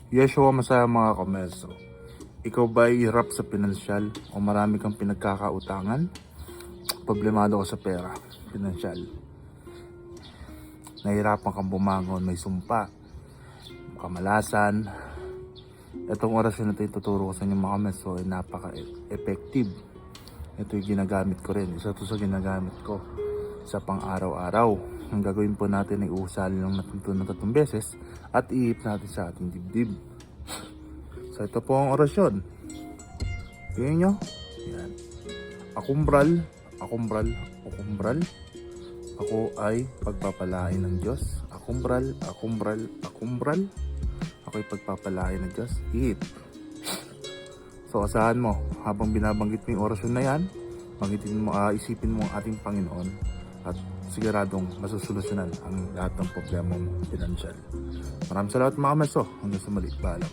Yeshua masaya mga kamerso. Ikaw ba ay hirap sa pinansyal o marami kang pinagkakautangan? Problemado ka sa pera, pinansyal. Nahirapan kang bumangon, may sumpa, kamalasan. Itong orasyon na ito ituturo ko sa inyo mga kamerso ay napaka-effective. Ito yung ginagamit ko rin. Isa ito sa ginagamit ko sa pang-araw-araw. Ang gagawin po natin ay usalin lang natin ito ng 3 beses at iip natin sa ating dibdib. So ito po ang orasyon. Tingnan nyo. Yan. Akumbral, akumbral, akumbral. Ako ay pagpapalain ng Diyos. Akumbral, akumbral, akumbral. Ako ay pagpapalain ng Diyos. Iip. So asahan mo, habang binabanggit mo yung orasyon na yan, isipin mo ang ating Panginoon at siguradong masusolusyonan ang lahat ng problema mo pinansyal. Maraming salamat mga kamerso. Hanggang sa muli. Paalam.